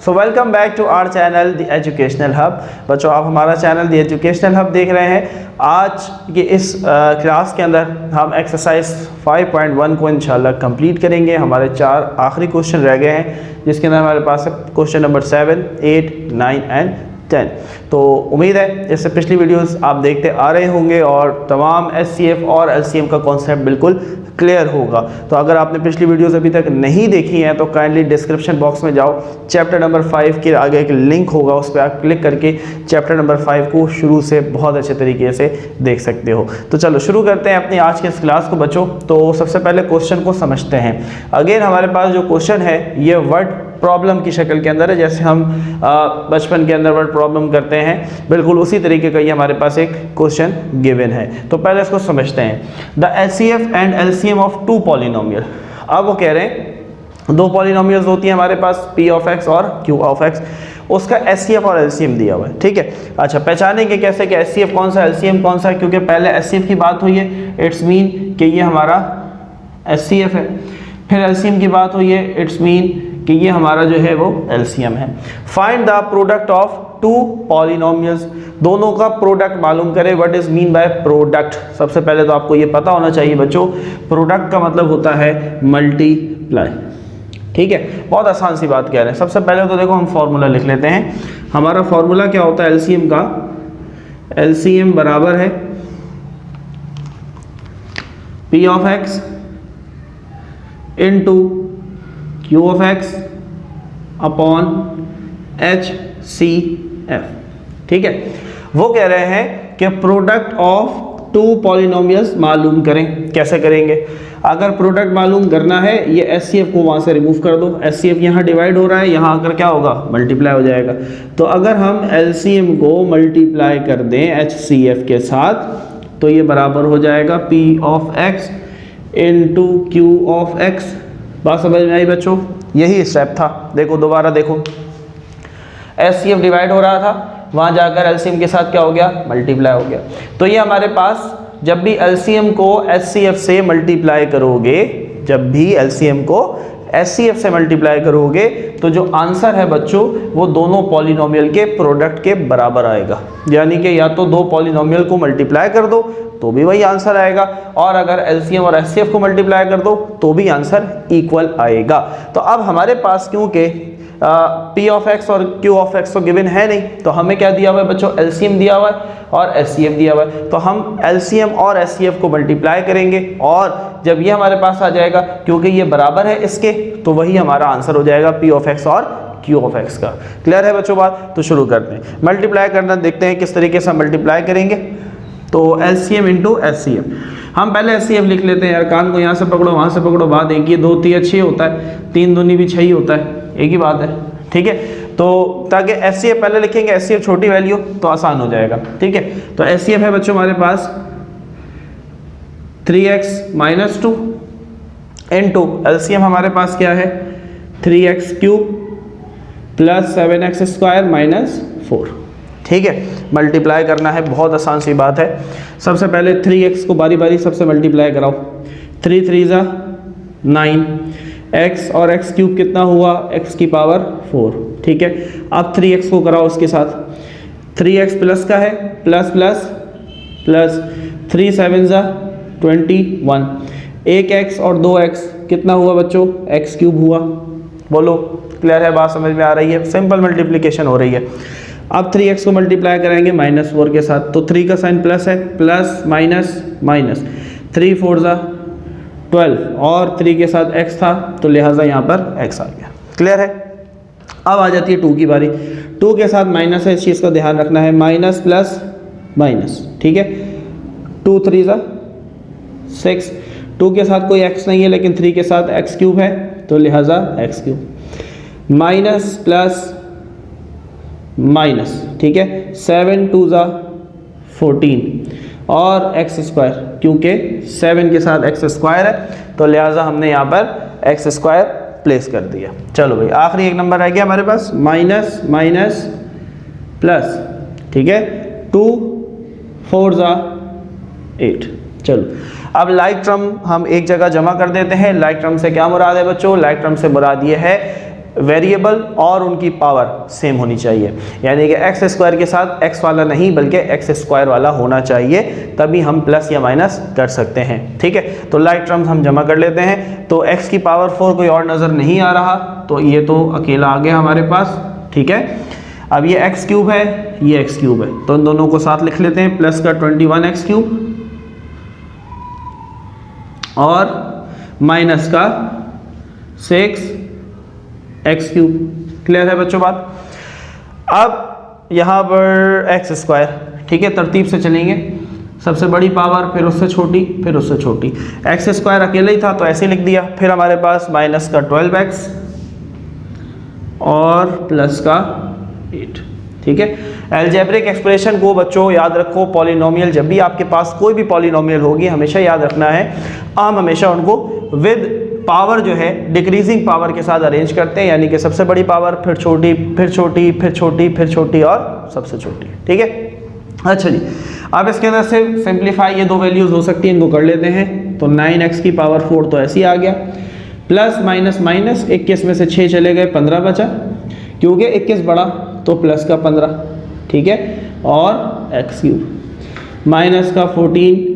So welcome back to our channel the educational hub. बच्चों, आप हमारा चैनल द एजुकेशनल हब देख रहे हैं। आज के इस क्लास के अंदर हम एक्सरसाइज 5.1 को इंशाल्लाह कंप्लीट करेंगे। हमारे 4 आखिरी क्वेश्चन रह गए हैं, जिसके अंदर हमारे पास है क्वेश्चन नंबर 7, 8, 9 एंड 10। तो उम्मीद है इससे पिछली वीडियोस आप देखते आ रहे होंगे और तमाम एचसीएफ और एलसीएम का कॉन्सेप्ट बिल्कुल क्लियर होगा। तो अगर आपने पिछली वीडियोस अभी तक नहीं देखी हैं तो काइंडली डिस्क्रिप्शन बॉक्स में जाओ, चैप्टर नंबर 5 के आगे एक लिंक होगा, उस पर आप क्लिक करके चैप्टर नंबर 5 को शुरू से बहुत अच्छे तरीके से देख सकते हो। तो चलो शुरू करते हैं अपनी आज के इस क्लास को बच्चों। तो सबसे पहले क्वेश्चन को समझते हैं। अगेन हमारे पास जो क्वेश्चन है ये वर्ड प्रॉब्लम की शक्ल के अंदर है, जैसे हम बचपन के अंदर वर्ड प्रॉब्लम करते हैं, बिल्कुल उसी तरीके का ये हमारे पास एक क्वेश्चन गिवन है। तो पहले इसको समझते हैं। The HCF and LCM of 2 polynomial. अब वो कह रहे हैं 2 पॉलिनोमियल्स होती हैं हमारे पास, पी ऑफ एक्स और क्यू ऑफ एक्स, उसका एचसीएफ और एलसीएम दिया हुआ है। ठीक है, अच्छा पहचानेंगे कैसे कि एचसीएफ कौन सा एलसीएम कौन सा है, क्योंकि पहले एचसीएफ की बात हुई है, इट्स मीन कि ये हमारा एचसीएफ है। फिर एलसीएम की बात हुई है, इट्स मीन कि ये हमारा जो है वो एलसीएम है। Find the product of 2 polynomials. दोनों का प्रोडक्ट मालूम करें। What is mean by product? सबसे पहले तो आपको ये पता होना चाहिए बच्चों, प्रोडक्ट का मतलब होता है मल्टीप्लाई। ठीक है, बहुत आसान सी बात कह रहे हैं। सबसे पहले तो देखो हम फॉर्मूला लिख लेते हैं। हमारा फॉर्मूला क्या होता है एलसीएम का? एलसीएम बराबर है P of x into Q of x upon H C F. ठीक है, वो कह रहे हैं कि प्रोडक्ट ऑफ 2 पॉलिनोमियल्स मालूम करें। कैसे करेंगे? अगर प्रोडक्ट मालूम करना है, ये एचसीएफ को वहां से रिमूव कर दो। एचसीएफ यहाँ डिवाइड हो रहा है, यहाँ आकर क्या होगा? मल्टीप्लाई हो जाएगा। तो अगर हम एलसीएम को मल्टीप्लाई कर दें एचसीएफ के साथ, तो ये बराबर हो जाएगा P of x into Q of x. बात समझ में आई बच्चों? यही स्टेप था। देखो दोबारा देखो, एचसीएफ डिवाइड हो रहा था, वहां जाकर एलसीएम के साथ क्या हो गया? मल्टीप्लाई हो गया। तो ये हमारे पास जब भी एलसीएम को एचसीएफ से मल्टीप्लाई करोगे, जब भी एलसीएम को एचसीएफ से मल्टीप्लाई करोगे, तो जो आंसर है बच्चों वो दोनों पॉलिनोमियल के प्रोडक्ट के बराबर आएगा। यानी कि या तो 2 पॉलिनोमियल को मल्टीप्लाई कर दो तो भी वही आंसर आएगा, और अगर एलसीएम और एचसीएफ को मल्टीप्लाई कर दो तो भी आंसर इक्वल आएगा। तो अब हमारे पास क्योंकि पी ऑफ एक्स और क्यू ऑफ एक्स तो गिवन है नहीं, तो हमें क्या दिया हुआ है बच्चों? एलसीएम दिया हुआ है और एचसीएफ दिया हुआ है। तो हम एलसीएम और एचसीएफ को मल्टीप्लाई करेंगे, और जब ये हमारे पास आ जाएगा, क्योंकि ये बराबर है इसके, तो वही हमारा आंसर हो जाएगा पी ऑफ एक्स और क्यू ऑफ एक्स का। क्लियर है बच्चों बात? तो शुरू करते हैं। मल्टीप्लाई करना देखते हैं किस तरीके से मल्टीप्लाई करेंगे। तो एलसीएम इंटू एचसीएफ। हम पहले एचसीएफ लिख लेते हैं यार, कान को यहाँ से पकड़ो वहाँ से पकड़ो, बात एक ही, 2 3 6 होता है, 3 दूनी भी 6 ही होता है, एक ही बात है। ठीक है, तो ताकि एचसीएफ पहले लिखेंगे, एचसीएफ छोटी वैल्यू तो आसान हो जाएगा। ठीक है, तो एचसीएफ है बच्चों हमारे पास 3x - 2 इनटू एलसीएम हमारे पास क्या है? 3x cube plus 7x square minus 4। ठीक है, मल्टीप्लाई करना है, बहुत आसान सी बात है। सबसे पहले 3x को बारी बारी सबसे मल्टीप्लाई कराओ। 3 3 ज़ा 9, x और x क्यूब कितना हुआ? x की पावर 4। ठीक है, अब 3x को कराओ उसके साथ। 3x प्लस का है, प्लस प्लस प्लस 3 7 ज़ा 21। 1x और 2x कितना हुआ बच्चों? x क्यूब हुआ। बोलो, क्लियर है? बात समझ में आ रही है? सिंपल मल्टीप्लिकेशन हो रही है। अब 3x को मल्टीप्लाई कराएंगे -4 के साथ, तो 3 का साइन प्लस है, प्लस माइनस माइनस, 3 4 ज़ा 12 और 3 के साथ x था, तो लिहाजा यहाँ पर x आ गया। क्लियर है? अब आ जाती है 2 की बारी। 2 के साथ माइनस है, इस चीज़ का ध्यान रखना है, माइनस प्लस माइनस। ठीक है, 2 3 ज़ा 6, 2 के साथ कोई x नहीं है, लेकिन 3 के साथ x क्यूब है, तो लिहाजा x cube, minus plus minus. ठीक है, 7 2 ज़ा 14 और x स्क्वायर, क्योंकि 7 के साथ x स्क्वायर है, तो लिहाजा हमने यहाँ पर x स्क्वायर प्लेस कर दिया। चलो भाई, आखिरी एक नंबर रह गया हमारे पास, माइनस माइनस प्लस। ठीक है, 2 4 ज़ा 8। चलो, अब लाइक टर्म हम एक जगह जमा कर देते हैं। लाइक टर्म से क्या मुराद है बच्चों? लाइक टर्म से मुराद ये है वेरिएबल और उनकी पावर सेम होनी चाहिए, यानी कि एक्स स्क्वायर के साथ एक्स वाला नहीं बल्कि एक्स स्क्वायर वाला होना चाहिए, तभी हम प्लस या माइनस कर सकते हैं। ठीक है, तो लाइक टर्म्स हम जमा कर लेते हैं। तो एक्स की पावर 4 कोई और नज़र नहीं आ रहा, तो ये तो अकेला आ गया हमारे पास। ठीक है, अब ये एक्स क्यूब है, ये एक्स क्यूब है, तो इन दोनों को साथ लिख लेते हैं, प्लस का 21 एक्स क्यूब और माइनस का 6 एक्स क्यूब। क्लियर है बच्चों बात? अब यहाँ पर एक्स स्क्वायर, ठीक है, तरतीब से चलेंगे, सबसे बड़ी पावर, फिर उससे छोटी, फिर उससे छोटी। एक्स स्क्वायर अकेले ही था तो ऐसे लिख दिया, फिर हमारे पास माइनस का 12x और प्लस का 8। ठीक है, अलजेब्रिक एक्सप्रेशन को बच्चों याद रखो, पॉलिनोमियल जब भी आपके पास कोई भी पॉलिनोमियल होगी हमेशा याद रखना है, हम हमेशा उनको विद पावर जो है डिक्रीजिंग पावर के साथ अरेंज करते हैं, यानी कि सबसे बड़ी पावर, फिर छोटी, फिर छोटी, फिर छोटी, फिर छोटी और सबसे छोटी। ठीक है, अच्छा जी, अब इसके अंदर से सिंप्लीफाई ये दो वैल्यूज हो सकती हैं, इनको कर लेते हैं। तो 9x की पावर 4 तो ऐसे ही आ गया, प्लस माइनस माइनस 21 में से 6 चले गए, 15 बचा, क्योंकि 21 बड़ा तो प्लस का 15। ठीक है, और एक्स क्यूब माइनस का 14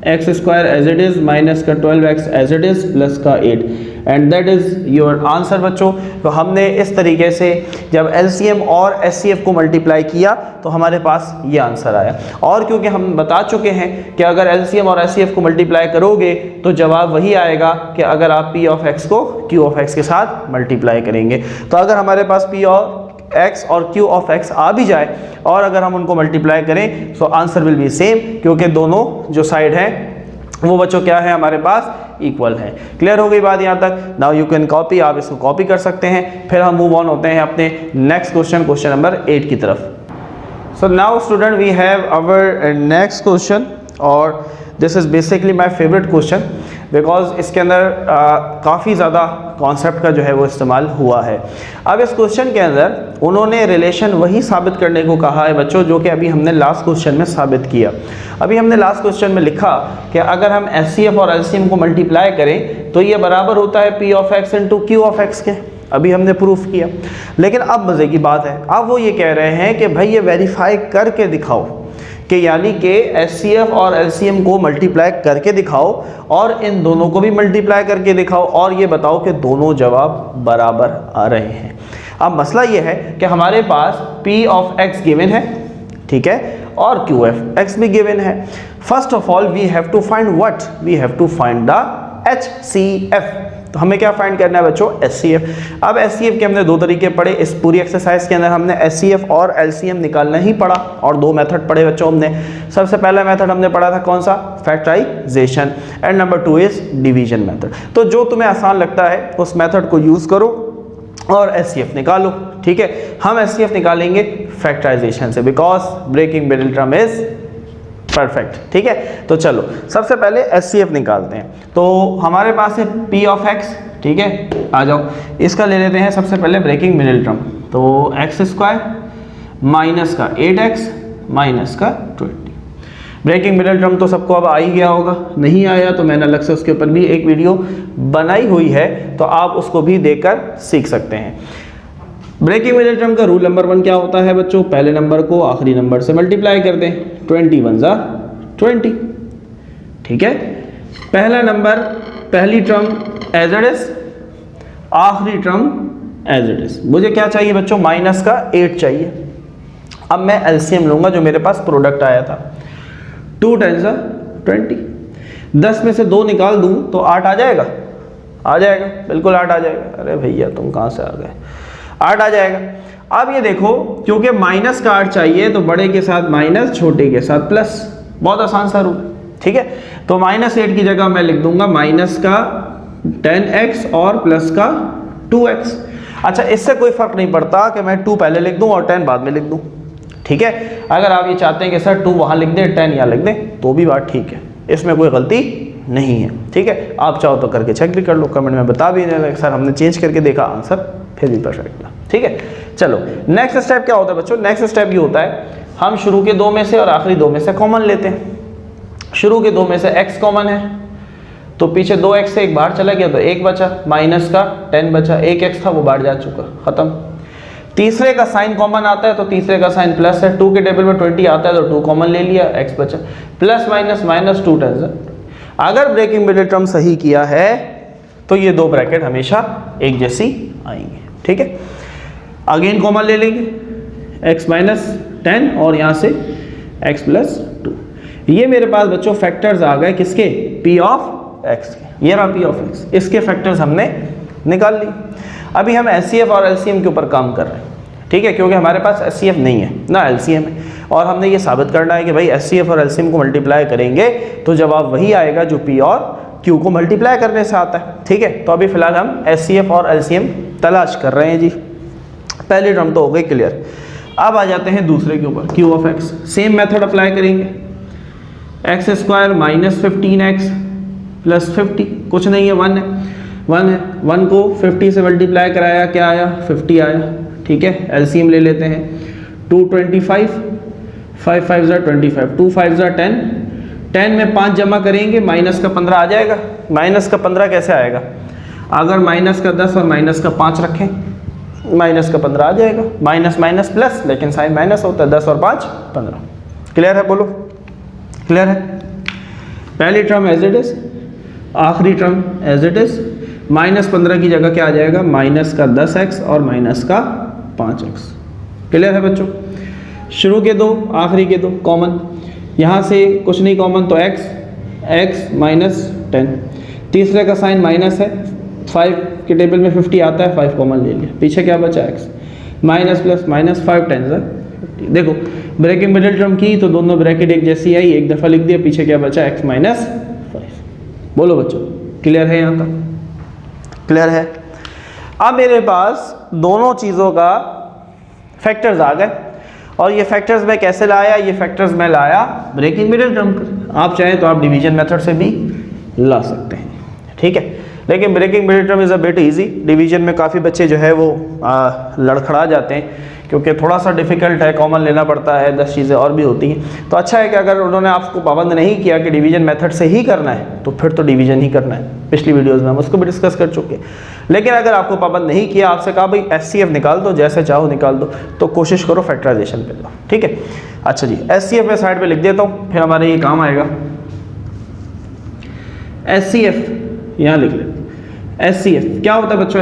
x square as it is, minus का 12x as it is, plus का 8, and that is your answer बच्चों। तो हमने इस तरीके से जब LCM और SCF को मल्टीप्लाई किया तो हमारे पास ये आंसर आया। और क्योंकि हम बता चुके हैं कि अगर LCM और SCF को मल्टीप्लाई करोगे तो जवाब वही आएगा कि अगर आप P ऑफ x को Q ऑफ x के साथ मल्टीप्लाई करेंगे। तो अगर हमारे पास P ऑफ x और Q ऑफ x आ भी जाए और अगर हम उनको मल्टीप्लाई करें तो आंसर विल बी सेम, क्योंकि दोनों जो साइड हैं वो बच्चों क्या है हमारे पास, इक्वल है। क्लियर हो गई बात यहाँ तक? नाउ यू कैन कॉपी, आप इसको कॉपी कर सकते हैं। फिर हम मूव ऑन होते हैं अपने नेक्स्ट क्वेश्चन, क्वेश्चन नंबर 8 की तरफ। So now student we have our next question, और this is basically my favourite question because इसके अंदर काफ़ी ज़्यादा कॉन्सेप्ट का जो है वो इस्तेमाल हुआ है। अब इस क्वेश्चन के अंदर उन्होंने रिलेशन वही साबित करने को कहा है बच्चों जो कि अभी हमने लास्ट क्वेश्चन में साबित किया। अभी हमने लास्ट क्वेश्चन में लिखा कि अगर हम SCF और LCM को मल्टीप्लाई करें तो ये बराबर होता है P of x into Q of x के। अभी हमने प्रूफ किया, लेकिन अब मज़े की बात है, अब वो ये कह रहे हैं कि भाई ये वेरीफाई करके दिखाओ कि यानी कि SCF और LCM को मल्टीप्लाई करके दिखाओ और इन दोनों को भी मल्टीप्लाई करके दिखाओ और ये बताओ कि दोनों जवाब बराबर आ रहे हैं। अब मसला ये है कि हमारे पास P ऑफ x गिवन है, ठीक है, और Q ऑफ x भी गिवन है। First of all we have to find what, we have to find the HCF। तो हमें क्या फाइंड करना है बच्चों, SCF। अब SCF के हमने दो तरीके पढ़े, इस पूरी एक्सरसाइज के अंदर हमने SCF और LCM निकालना ही पड़ा और दो मेथड पढ़े बच्चों हमने। सबसे पहला मेथड हमने पढ़ा था कौन सा, factorisation, and number 2 is division method. तो जो तुम्हें आसान लगता है उस मेथड को यूज करो और SCF निकालो। ठीक है, हम SCF निकालेंगे फैक्टराइजेशन से because breaking middle term is perfect. ठीक है, तो चलो सबसे पहले SCF निकालते हैं। तो हमारे पास है P ऑफ x, ठीक है, आ जाओ इसका ले लेते हैं सबसे पहले ब्रेकिंग मिडिल टर्म। तो x स्क्वायर माइनस का 8x माइनस का 20। ब्रेकिंग मिडिल टर्म तो सबको अब आ ही गया होगा, नहीं आया तो मैंने अलग से उसके ऊपर भी एक वीडियो बनाई हुई है, तो आप उसको भी देखकर सीख सकते हैं। ब्रेकिंग मिडिल टर्म का रूल नंबर 1 क्या होता है बच्चों, पहले नंबर को आखिरी नंबर से मल्टीप्लाई कर दें, 21 ज़ा 20। ठीक है, पहला नंबर पहली टर्म एज इट इज, आखिरी टर्म एज इट इज। मुझे क्या चाहिए बच्चों, माइनस का 8 चाहिए। अब मैं LCM लूंगा जो मेरे पास प्रोडक्ट आया था, 2 10 ज़ा 20। 10 में से 2 निकाल दूं तो 8 आ जाएगा, आ जाएगा, बिल्कुल 8 आ जाएगा। अरे भैया तुम कहाँ से आ गए, 8 आ जाएगा। अब ये देखो क्योंकि माइनस का 8 चाहिए तो बड़े के साथ माइनस, छोटे के साथ प्लस, बहुत आसान सा रूल। ठीक है, तो -8 की जगह मैं लिख दूंगा माइनस का 10x और प्लस का 2x। अच्छा, इससे कोई फर्क नहीं पड़ता कि मैं 2 पहले लिख दूं और 10 बाद में लिख दूं। ठीक है, अगर आप ये चाहते हैं कि सर 2 वहां लिख दें 10 यहाँ लिख दें तो भी बात ठीक है, इसमें कोई गलती नहीं है। ठीक है, आप चाहो तो करके चेक भी कर लो, कमेंट में बता भी देना सर हमने चेंज करके देखा, आंसर फिर भी परफेक्ट था। ठीक है, चलो नेक्स्ट स्टेप क्या होता है बच्चों, नेक्स्ट स्टेप ये होता है हम शुरू के 2 में से और आखिरी 2 में से कॉमन लेते हैं। शुरू के 2 में से x कॉमन है, तो पीछे 2x से एक बाहर चला गया तो 1 बचा, माइनस का 10 बचा, 1x था वो बाहर जा चुका, खत्म। तीसरे का साइन कॉमन आता है तो तीसरे का साइन प्लस है, 2 के टेबल में 20 आता है तो 2 कॉमन ले लिया, x बचा, प्लस माइनस माइनस 2 10। अगर ब्रेकिंग मिडिल टर्म सही किया है तो ये दो ब्रैकेट हमेशा एक जैसी आएंगे, ठीक है। अगेन कॉमन ले लेंगे, x माइनस 10 और यहाँ से x प्लस 2। ये मेरे पास बच्चों फैक्टर्स आ गए किसके, p ऑफ x के, ये रहा p ऑफ x, इसके फैक्टर्स हमने निकाल लिए। अभी हम SCF और LCM के ऊपर काम कर रहे हैं, ठीक है, क्योंकि हमारे पास SCF नहीं है ना LCM है, और हमने ये साबित करना है कि भाई SCF और LCM को मल्टीप्लाई करेंगे तो जवाब वही आएगा जो P और Q को मल्टीप्लाई करने से आता है, ठीक है। तो अभी फिलहाल हम SCF और LCM तलाश कर रहे हैं जी। पहली टर्म तो हो गई क्लियर। अब आ जाते हैं दूसरे के ऊपर, Q of x। Same method apply करेंगे, x square minus 15x plus 50, कुछ नहीं है 1 है, 1 है, 1 को 50 से मल्टीप्लाई कराया, क्या आया 50 आया, ठीक है। एलसीएम ले लेते हैं, 225, 5 5 25, 2 5 10, 10 में 5 जमा करेंगे माइनस का 15 आ जाएगा। माइनस का 15 कैसे आएगा, अगर माइनस का 10 और माइनस का 5 रखें, माइनस का 15 आ जाएगा, माइनस माइनस प्लस, लेकिन साइन माइनस होता है, 10 और 5 15। क्लियर है, बोलो क्लियर है। पहली टर्म एज इट इज, आखिरी term as it is, minus 15 की जगह क्या आ जाएगा, माइनस का 10x और माइनस का 5x। क्लियर है बच्चों। शुरू के दो आखिरी के दो कॉमन, यहाँ से कुछ नहीं कॉमन तो x माइनस 10, तीसरे का साइन माइनस है, 5 के टेबल में 50 आता है, 5 कॉमन ले लिया, पीछे क्या बचा x, माइनस प्लस माइनस 5 10 है। देखो ब्रैकेट मिडिल टर्म की तो दोनों ब्रैकेट एक जैसी आई, एक दफ़ा लिख दिया, पीछे क्या बचा x माइनस 5। बोलो बच्चों क्लियर है, यहाँ तक क्लियर है। अब मेरे पास दोनों चीज़ों का फैक्टर्स आ गए, और ये फैक्टर्स मैं कैसे लाया, ये फैक्टर्स मैं लाया ब्रेकिंग मिडिल टर्म पर। आप चाहें तो आप डिवीजन मेथड से भी ला सकते हैं, ठीक है, लेकिन breaking middle term is a bit easy. Division में काफ़ी बच्चे जो है वो लड़खड़ा जाते हैं, क्योंकि थोड़ा सा डिफ़िकल्ट है, कॉमन लेना पड़ता है, 10 चीज़ें और भी होती हैं। तो अच्छा है कि अगर उन्होंने आपको पाबंद नहीं किया कि डिवीजन मेथड से ही करना है, तो फिर तो डिवीजन ही करना है। पिछली वीडियोस में हम उसको भी डिस्कस कर चुके हैं। लेकिन अगर आपको पाबंद नहीं किया, आपसे कहा भाई SCF निकाल दो, जैसे चाहो निकाल दो, तो कोशिश करो फैक्टराइजेशन पे लो, ठीक है। अच्छा जी, SCF मैं साइड पे लिख देता हूँ, फिर हमारे ये काम आएगा। SCF यहाँ लिख लेते हैं। SCF क्या होता है बच्चों,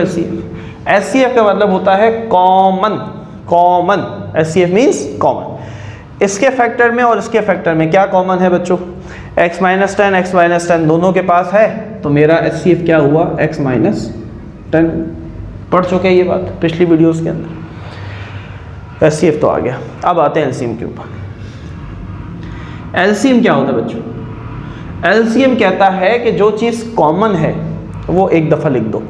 SCF का मतलब होता है common. Common, SCF means common. इसके फैक्टर में और इसके फैक्टर में क्या कॉमन है बच्चों, x माइनस 10 x माइनस 10 दोनों के पास है, तो मेरा SCF क्या हुआ, x माइनस 10। पढ़ चुके हैं ये बात पिछली वीडियोस के अंदर। SCF तो आ गया। अब आते हैं LCM के ऊपर। LCM क्या होता है बच्चों, LCM कहता है कि जो चीज़ कॉमन है वो एक दफ़ा लिख दो,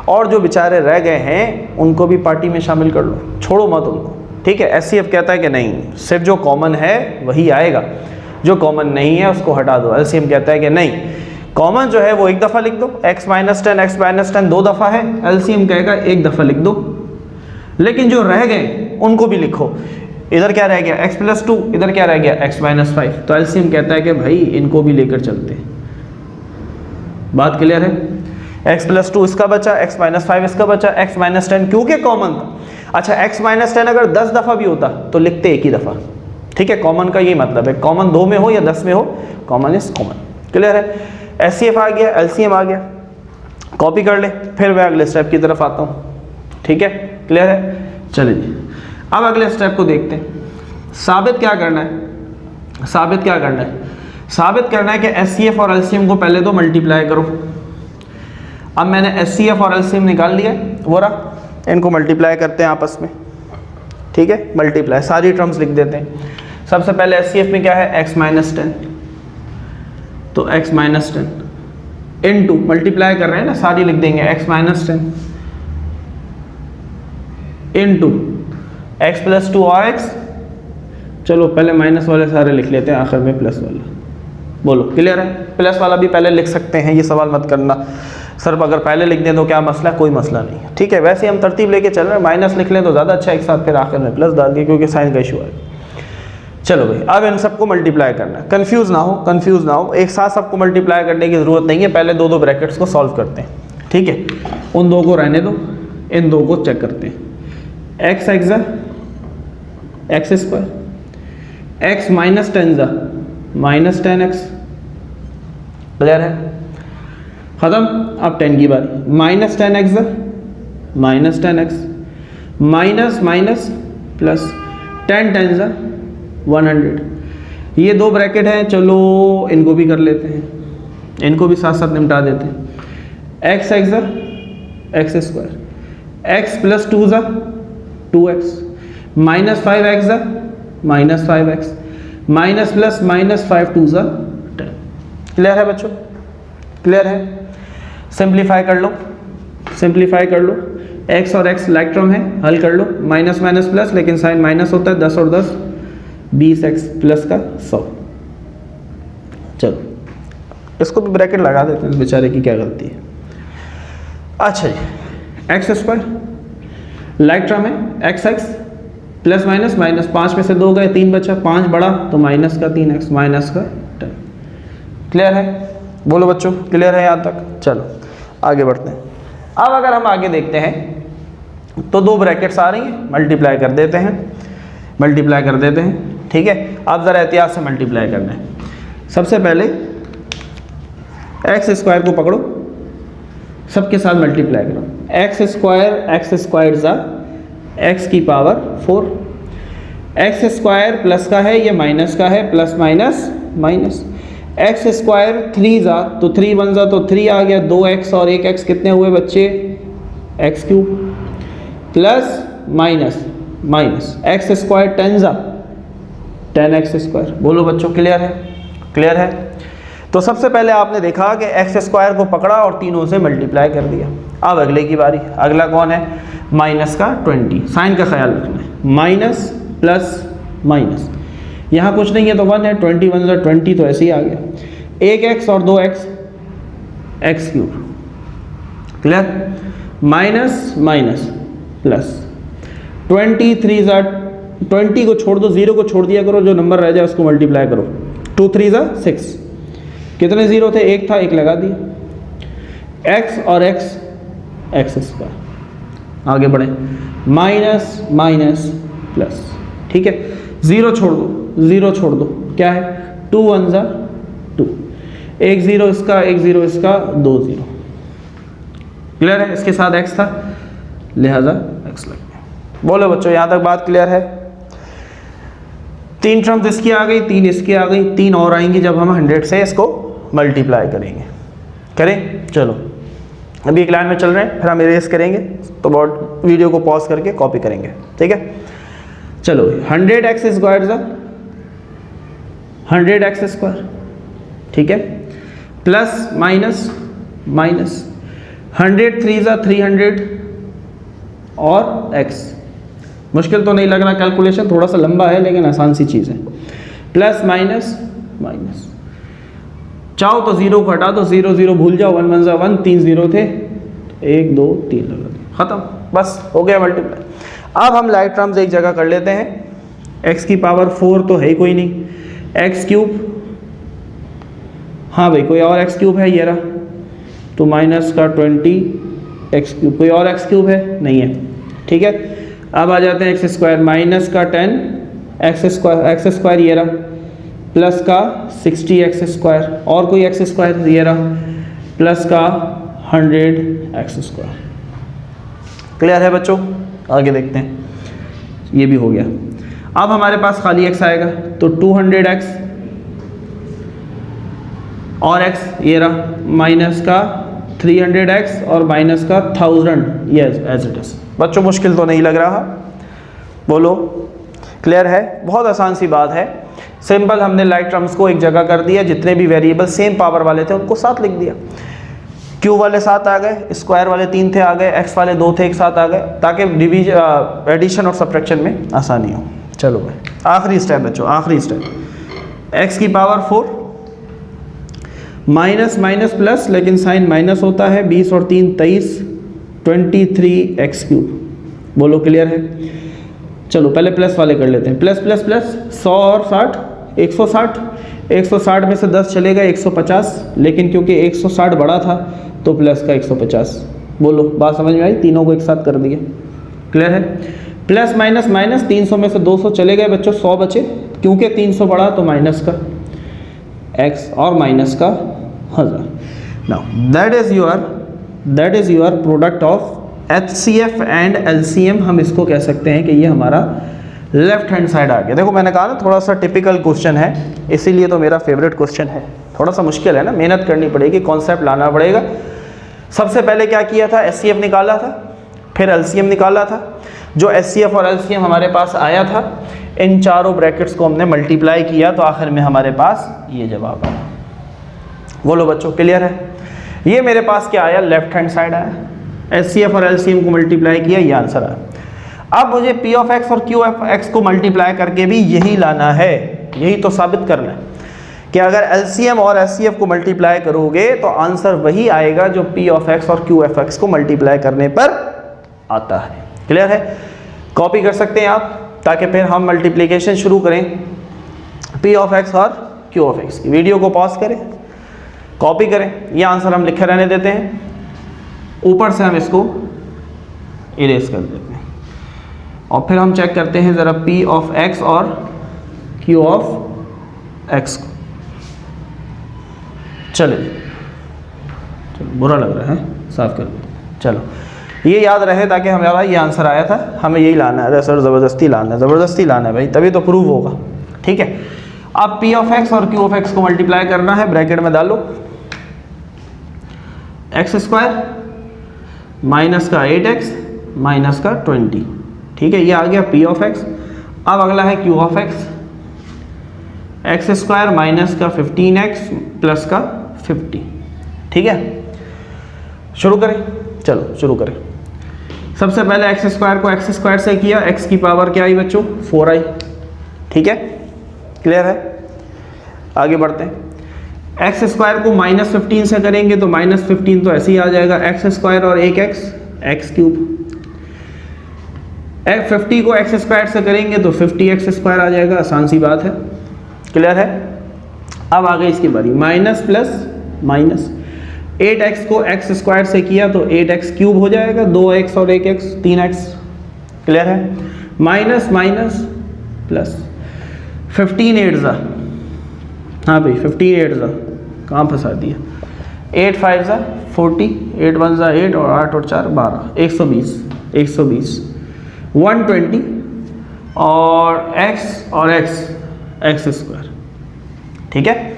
और जो बेचारे रह गए हैं उनको भी पार्टी में शामिल कर लो, छोड़ो मत उनको, ठीक है। SCF कहता है कि नहीं, सिर्फ जो कॉमन है वही आएगा, जो कॉमन नहीं है उसको हटा दो। LCM कहता है कि नहीं, कॉमन जो है वो एक दफ़ा लिख दो, x माइनस 10 दो दफ़ा है, LCM कहेगा एक दफ़ा लिख दो, लेकिन जो रह गए उनको भी लिखो। इधर क्या रह गया, x प्लस 2, इधर क्या रह गया, x माइनस 5, तो LCM कहता है कि भाई इनको भी लेकर चलते हैं। बात क्लियर है। x प्लस 2 इसका बचा, x माइनस 5 इसका बचा, x माइनस 10 क्योंकि कॉमन था। अच्छा, x माइनस 10 अगर 10 दफ़ा भी होता तो लिखते एक ही दफ़ा, ठीक है। कॉमन का ये मतलब है, कॉमन 2 में हो या 10 में हो, कॉमन इज कॉमन। क्लियर है। SCF आ गया, LCM आ गया, कॉपी कर ले, फिर मैं अगले स्टेप की तरफ आता हूँ, ठीक है। क्लियर है। चलिए जी, अब अगले स्टेप को देखते हैं। साबित क्या करना है, साबित क्या करना है, साबित करना है कि SCF और LCM को पहले तो मल्टीप्लाई करो। अब मैंने SCF और LCM निकाल लिया, वो रहा, इनको मल्टीप्लाई करते हैं आपस में, ठीक है। मल्टीप्लाई, सारी टर्म्स लिख देते हैं। सबसे पहले SCF में क्या है, x माइनस 10, तो x माइनस 10 इनटू, मल्टीप्लाई कर रहे हैं ना, सारी लिख देंगे, x minus 10 into x plus 2 और x, चलो पहले माइनस वाले सारे लिख लेते हैं, आखिर में प्लस वाला। बोलो क्लियर है। प्लस वाला भी पहले लिख सकते हैं, ये सवाल मत करना सर अगर पहले लिख दें तो क्या मसला, कोई मसला नहीं है, ठीक है। वैसे हम तरतीब लेके चल रहे हैं, माइनस लिख लें तो ज़्यादा अच्छा, एक साथ फिर आखिर में प्लस डाल दिए, क्योंकि साइन का इशू है। चलो भाई, अब इन सबको मल्टीप्लाई करना है। कंफ्यूज ना हो, एक साथ सबको मल्टीप्लाई करने की ज़रूरत नहीं है, पहले दो दो ब्रैकेट्स को सॉल्व करते हैं, ठीक है। उन दो को रहने दो, इन दो को चेक करते हैं। X x x square, x minus 10 minus 10x, clear है, खत्म। अब 10 की बारी, minus 10x minus 10x, minus minus plus 10 10 100। ये दो ब्रैकेट हैं, चलो इनको भी कर लेते हैं, इनको भी साथ साथ निपटा देते हैं। X x x square, x plus 2 2x, minus 5x minus 5x, minus plus minus 5 2 10। Clear है बच्चों, क्लियर है। सिंप्लीफाई कर लो, सिंप्लीफाई कर लो, x और x लाइक टर्म है, हल कर लो। माइनस माइनस प्लस, लेकिन साइन माइनस होता है, 10 और 10 20x प्लस का 100। चलो इसको भी ब्रैकेट लगा देते हैं, बेचारे की क्या गलती है। अच्छा जी, एक्स स्क्वायर लाइक टर्म है, x x plus minus minus, 5 में से 2 गए, 3 बचा, 5 बड़ा तो माइनस का 3x माइनस का 10। क्लियर है, बोलो बच्चों, क्लियर है यहाँ तक। चलो आगे बढ़ते हैं। अब अगर हम आगे देखते हैं तो दो ब्रैकेट्स आ रही हैं, मल्टीप्लाई कर देते हैं, मल्टीप्लाई कर देते हैं, ठीक है। अब ज़रा एहतियात से मल्टीप्लाई करना है। सबसे पहले एक्स स्क्वायर को पकड़ो, सबके साथ मल्टीप्लाई करो। एक्स स्क्वायर ज़ा एक्स की पावर 4, एक्स स्क्वायर प्लस का है, ये माइनस का है, plus minus minus. X square 3 ज़ा तो 3 1 ज़ा तो 3 आ गया, 2x और 1x कितने हुए बच्चे, x cube, plus minus minus, x square 10 ज़ा 10x स्क्वायर। बोलो बच्चों, क्लियर है, क्लियर है। तो सबसे पहले आपने देखा कि एक्स स्क्वायर को पकड़ा और तीनों से मल्टीप्लाई कर दिया। अब अगले की बारी, अगला कौन है, माइनस का 20। साइन का ख्याल रखना है, माइनस प्लस माइनस, यहाँ कुछ नहीं है तो 1 है, 20 1 ज़ा 20 तो ऐसे ही आ गया। 1x और 2x x cube, clear, minus minus plus 23 ज़ा 20 को छोड़ दो, 0 को छोड़ दिया करो, जो नंबर रह जाए उसको मल्टीप्लाई करो। 2 3 ज़ा 6, कितने 0 थे, एक था, एक लगा दिया। x और x एक्स स्क्वायर, आगे बढ़े, माइनस माइनस प्लस, ठीक है। 0 छोड़ दो, 0 छोड़ दो, क्या है, 2 1 ज़ा 2, 1 0 इसका, 1 0 इसका, 2 0। क्लियर है, इसके साथ x था लिहाजा x लग गया। बोलो बच्चों, यहाँ तक बात क्लियर है। 3 टर्म्स इसकी आ गई, 3 इसकी आ गई, 3 और आएंगी जब हम 100 से इसको मल्टीप्लाई करेंगे। करें, चलो अभी एक लाइन में चल रहे हैं, फिर हम इरेज करेंगे, तो बहुत वीडियो को पॉज करके कॉपी करेंगे, ठीक है। चलो 100x स्क्वायर ज़ा 100x स्क्वायर, ठीक है, प्लस माइनस माइनस 100 3 ज़ा 300 और x। मुश्किल तो नहीं लग रहा, कैलकुलेशन थोड़ा सा लंबा है लेकिन आसान सी चीज़ है। प्लस माइनस माइनस, चाहो तो 0 को हटा दो, 0 0 भूल जाओ, 1 1 ज़ा 1, 3 0 थे, 1 2 3 लगा दिया, ख़त्म, बस हो गया मल्टीप्लाई। अब हम लाइक टर्म्स एक जगह कर लेते हैं। x की पावर 4 तो है ही कोई नहीं, एक्स क्यूब, हाँ भाई कोई और x क्यूब है, ये रहा, तो माइनस का 20 एक्स क्यूब, कोई और x क्यूब है, नहीं है, ठीक है। अब आ जाते हैं एक्स स्क्वायर, माइनस का 10 एक्स स्क्वायर ये रहा, प्लस का 60 एक्स स्क्वायर, और कोई एक्स स्क्वायर ये रहा, प्लस का 100 एक्स स्क्वायर। क्लियर है बच्चों, आगे देखते हैं, ये भी हो गया। अब हमारे पास खाली x आएगा, तो 200x और x ये रहा, माइनस का 300x और माइनस का 1000, ये एज इट इज। बच्चों मुश्किल तो नहीं लग रहा, बोलो, क्लियर है, बहुत आसान सी बात है। सिंपल, हमने लाइक टर्म्स को एक जगह कर दिया, जितने भी वेरिएबल सेम पावर वाले थे उनको साथ लिख दिया। क्यू वाले साथ आ गए, स्क्वायर वाले 3 थे आ गए, एक्स वाले 2 थे एक साथ आ गए, ताकि डिवीजन एडिशन और सब्ट्रैक्शन में आसानी हो। चलो भाई, आखिरी स्टेप बच्चों, आखिरी स्टेप, एक्स की पावर 4, माइनस माइनस प्लस, लेकिन साइन माइनस होता है, 20 और 3 23, 23 एक्स क्यूब। बोलो क्लियर है। चलो पहले प्लस वाले कर लेते हैं। प्लस प्लस प्लस 100 और 60 160, 160 में से 10 चलेगा 150, लेकिन क्योंकि 160 बड़ा था तो प्लस का 150। बोलो बात समझ में आई? तीनों को एक साथ कर दिए, क्लियर है? प्लस माइनस माइनस, 300 में से 200 चले गए बच्चों, 100 बचे, क्योंकि 300 बड़ा तो माइनस का x और माइनस का 1000। Now that is your product of HCF and LCM। हम इसको कह सकते हैं कि ये हमारा लेफ्ट हैंड साइड आ गया। देखो मैंने कहा ना थोड़ा सा टिपिकल क्वेश्चन है, इसीलिए तो मेरा फेवरेट क्वेश्चन है। थोड़ा सा मुश्किल है ना, मेहनत करनी पड़ेगी, कॉन्सेप्ट लाना पड़ेगा। सबसे पहले क्या किया था, HCF निकाला था, फिर LCM निकाला था। जो HCF और LCM हमारे पास आया था, इन चारों ब्रैकेट्स को हमने मल्टीप्लाई किया तो आखिर में हमारे पास ये जवाब आया। बोलो बच्चों क्लियर है? ये मेरे पास क्या आया, लेफ्ट हैंड साइड आया। HCF और LCM को मल्टीप्लाई किया, ये आंसर आया। अब मुझे P ऑफ x और Q ऑफ x को मल्टीप्लाई करके भी यही लाना है, यही तो साबित करना है कि अगर LCM और HCF को मल्टीप्लाई करोगे तो आंसर वही आएगा जो P ऑफ x और Q ऑफ x को मल्टीप्लाई करने पर आता है। क्लियर है? कॉपी कर सकते हैं आप, ताकि फिर हम मल्टीप्लिकेशन शुरू करें P ऑफ x और Q ऑफ x की। वीडियो को पॉज करें, कॉपी करें, ये आंसर हम लिखे रहने देते हैं, ऊपर से हम इसको इरेज कर देते हैं और फिर हम चेक करते हैं ज़रा P ऑफ x और Q ऑफ x को। चलो बुरा लग रहा है, साफ कर दो। चलो ये याद रहे ताकि हमारा ये आंसर आया था, हमें यही लाना है। सर ज़बरदस्ती लाना है, ज़बरदस्ती लाना है भाई, तभी तो प्रूव होगा। ठीक है, अब P ऑफ x और Q ऑफ x को मल्टीप्लाई करना है, ब्रैकेट में डालो x स्क्वायर माइनस का 8x माइनस का 20। ठीक है, ये आ गया P ऑफ x। अब अगला है Q of x square minus का 15x प्लस का 50। ठीक है, शुरू करें, चलो शुरू करें। सबसे पहले x स्क्वायर को x स्क्वायर से किया, x की पावर क्या आई बच्चों, 4 आई। ठीक है, क्लियर है? आगे बढ़ते हैं। x स्क्वायर को माइनस 15 से करेंगे तो माइनस 15 तो ऐसे ही आ जाएगा, x स्क्वायर और एक x क्यूब। 50 को x स्क्वायर से करेंगे तो 50x स्क्वायर आ जाएगा, आसान सी बात है। क्लियर है? अब आ गई इसकी बारी, माइनस प्लस माइनस। 8x को x स्क्वायर से किया तो 8x क्यूब हो जाएगा, 2x और 1x 3x। क्लियर है? माइनस माइनस प्लस 15 8 ज़ा, हाँ भाई 15 8 ज़ा, कहाँ फंसा दिया। 8 5 ज़ा 40, 8 1 ज़ा 8 और 8 और 4 12, 120 120 और x स्क्वायर। ठीक है,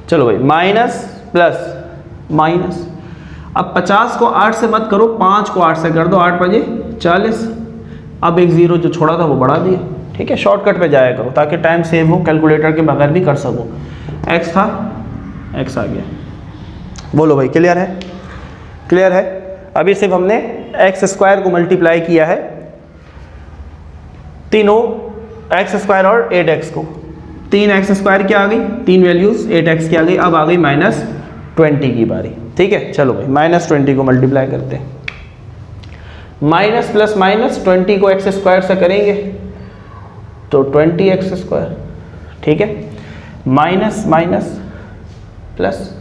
चलो भाई माइनस प्लस माइनस। अब 50 को 8 से मत करो, 5 को 8 से कर दो, 8 5 40। अब एक ज़ीरो जो छोड़ा था वो बढ़ा दिया। ठीक है, शॉर्टकट पे जाया करो ताकि टाइम सेव हो, कैलकुलेटर के बगैर भी कर सको। x था, x आ गया। बोलो भाई क्लियर है? क्लियर है? अभी सिर्फ हमने x स्क्वायर को मल्टीप्लाई किया है, तीनों x स्क्वायर और 8x को। 3x स्क्वायर क्या आ गई, 3 वैल्यूज 8x की आ गई। अब आ गई माइनस 20 की बारी। ठीक है, चलो भाई माइनस 20 को मल्टीप्लाई करते हैं। माइनस प्लस माइनस, 20 को x स्क्वायर से करेंगे तो 20x स्क्वायर। ठीक है, माइनस माइनस प्लस।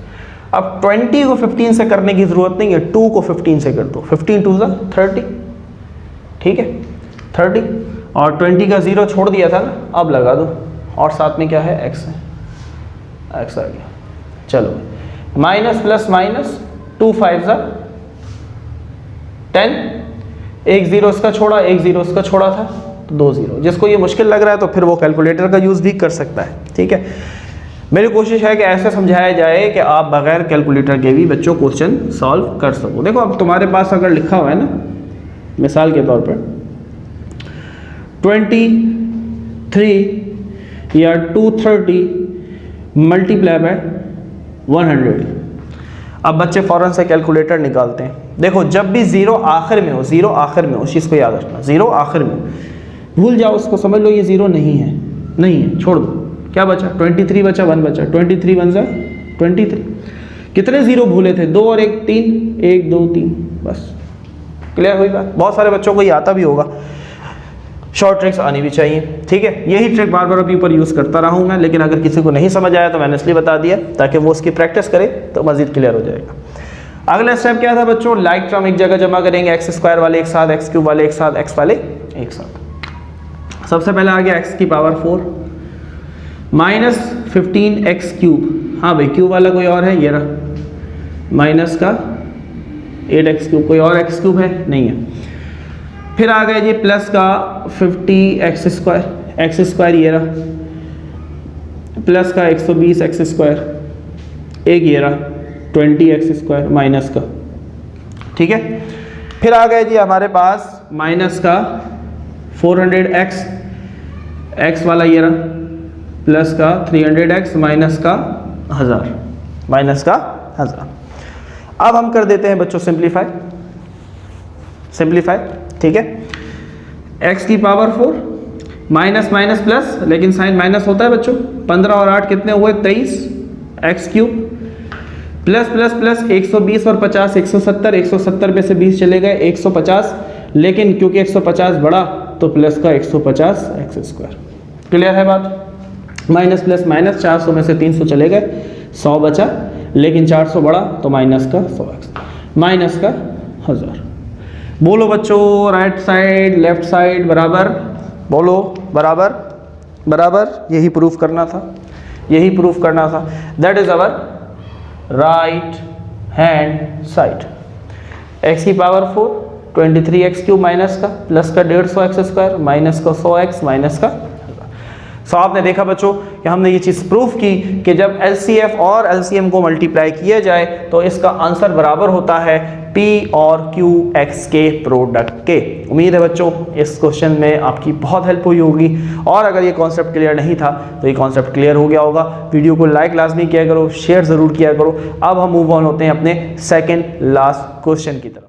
अब 20 को 15 से करने की ज़रूरत नहीं है, 2 को 15 से कर दो, 15 2 ज़ा 30। ठीक है, 30 और 20 का ज़ीरो छोड़ दिया था ना, अब लगा दो, और साथ में क्या है, x है, x आ गया। चलो माइनस प्लस माइनस, 2 5 ज़ा 10, एक ज़ीरो इसका छोड़ा, एक ज़ीरो इसका छोड़ा था तो 2 ज़ीरो। जिसको ये मुश्किल लग रहा है तो फिर वो कैलकुलेटर का यूज़ भी कर सकता है। ठीक है, मेरी कोशिश है कि ऐसे समझाया जाए कि आप बगैर कैलकुलेटर के भी बच्चों क्वेश्चन सॉल्व कर सको। देखो अब तुम्हारे पास अगर लिखा हुआ है ना, मिसाल के तौर पर 23 या 230 मल्टीप्लाई बाय 100। अब बच्चे फ़ौरन से कैलकुलेटर निकालते हैं। देखो जब भी ज़ीरो आखिर में हो, ज़ीरो आखिर में हो, उस चीज़ को याद रखना, ज़ीरो आखिर में हो, भूल जाओ उसको, समझ लो ये ज़ीरो नहीं है, नहीं है, छोड़ दो। क्या बचा, 23 बचा, 1 बचा, 23 1 ज़ा 23। कितने ज़ीरो भूले थे, 2 और 1 3, 1 2 3, बस। क्लियर हुई बात? बहुत सारे बच्चों को ये आता भी होगा। शॉर्ट ट्रिक्स आनी भी चाहिए, ठीक है। यही ट्रिक बार बार अभी ऊपर यूज़ करता रहा हूँ मैं, लेकिन अगर किसी को नहीं समझ आया तो मैंने इसलिए बता दिया ताकि वो उसकी प्रैक्टिस करे तो मज़ीद क्लियर हो जाएगा। अगला स्टेप क्या था बच्चों, लाइक टर्म एक जगह जमा करेंगे, एक्स स्क्वायर वाले एक साथ, एक्स क्यूब वाले एक साथ, एक्स वाले एक साथ। सबसे पहले आ गया एक्स की पावर 4 माइनस 15 एक्स क्यूब। हाँ भाई, क्यूब वाला कोई और है, ये रहा माइनस का 8 एक्स क्यूब। कोई और एक्स क्यूब है? नहीं है। फिर आ गया जी प्लस का 50 एक्स स्क्वायर, एक्स स्क्वायर ये रहा, प्लस का 120 एक्स स्क्वायर, एक ये रहा 20 एक्स स्क्वायर माइनस का, ठीक है। फिर आ गए जी हमारे पास माइनस का 400 एक्स, एक्स वाला ये रहा, प्लस का 300 एक्स, माइनस का 1000, माइनस का 1000। अब हम कर देते हैं बच्चों सिंप्लीफाई, सिंप्लीफाई, ठीक है। x की पावर 4 माइनस माइनस प्लस, लेकिन साइन माइनस होता है बच्चों। 15 और 8 कितने हुए? 23 x cube, plus plus plus 120 और 50 170, 170 में से 20 चले गए 150, लेकिन क्योंकि 150 बढ़ा तो प्लस का 150 एक्स स्क्वायर। क्लियर है बात? माइनस प्लस माइनस, 400 में से 300 चले गए, 100 बचा, लेकिन 400 बढ़ा तो माइनस का 100 एक्स, माइनस का 1000। बोलो बच्चों, राइट साइड लेफ्ट साइड बराबर, बोलो बराबर बराबर, यही प्रूफ करना था, यही प्रूफ करना था। That is our right hand side. X की पावर 4 23 एक्स क्यूब माइनस का, प्लस का 150 एक्स स्क्वायर, माइनस का 100 एक्स, माइनस का। सो आपने देखा बच्चों कि हमने ये चीज़ प्रूफ की कि जब एलसीएफ और एलसीएम को मल्टीप्लाई किया जाए तो इसका आंसर बराबर होता है पी और क्यू एक्स के प्रोडक्ट के। उम्मीद है बच्चों इस क्वेश्चन में आपकी बहुत हेल्प हुई होगी, और अगर ये कॉन्सेप्ट क्लियर नहीं था तो ये कॉन्सेप्ट क्लियर हो गया होगा। वीडियो को लाइक लाजमी किया करो, शेयर ज़रूर किया करो। अब हम मूव ऑन होते हैं अपने सेकेंड लास्ट क्वेश्चन की तरफ।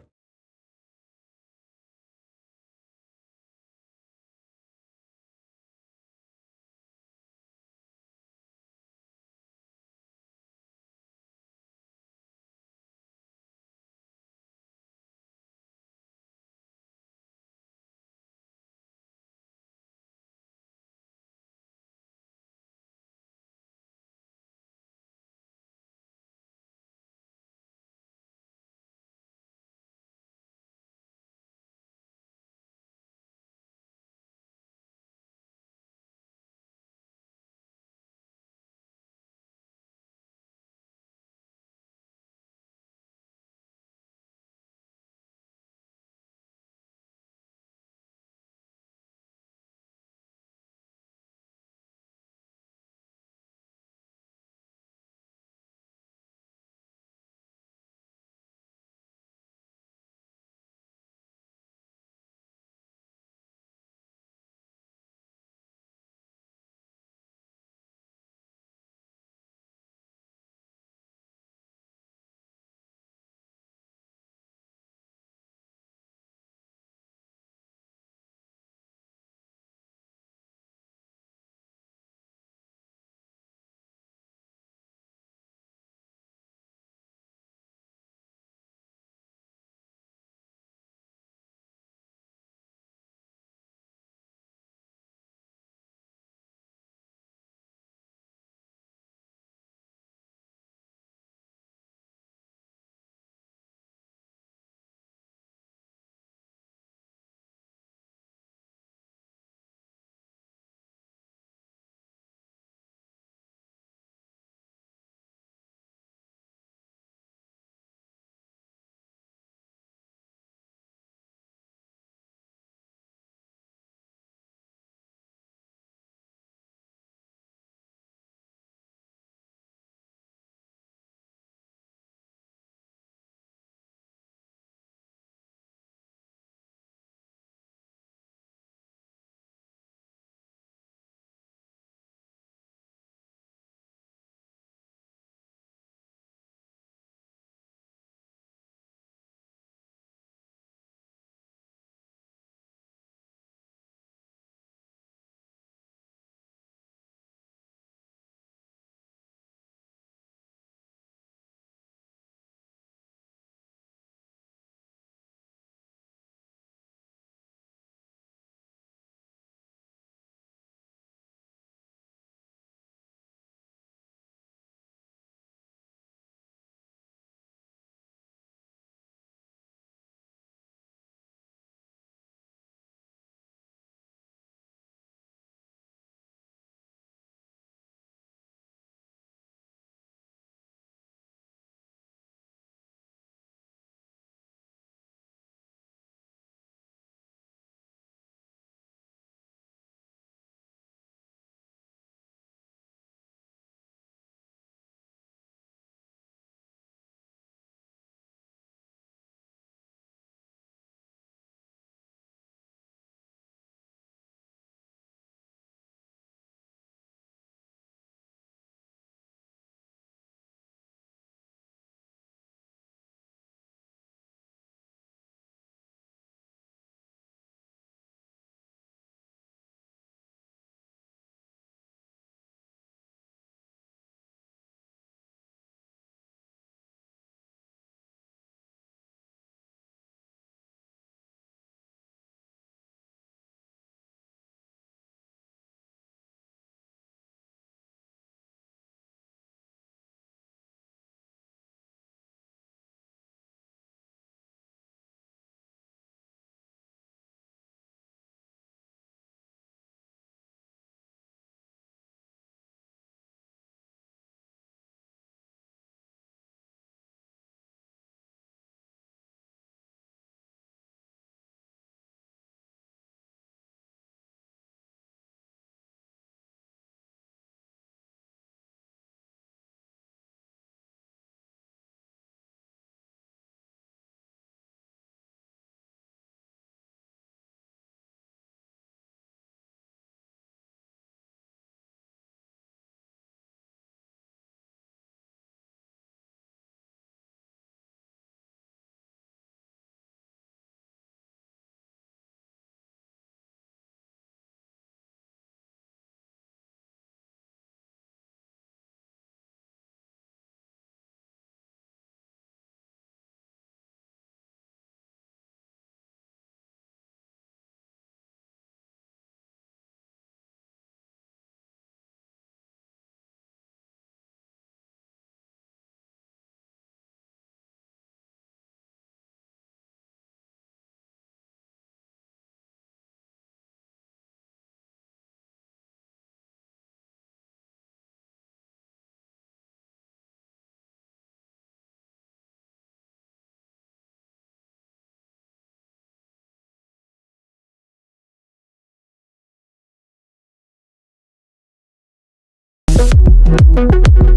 है।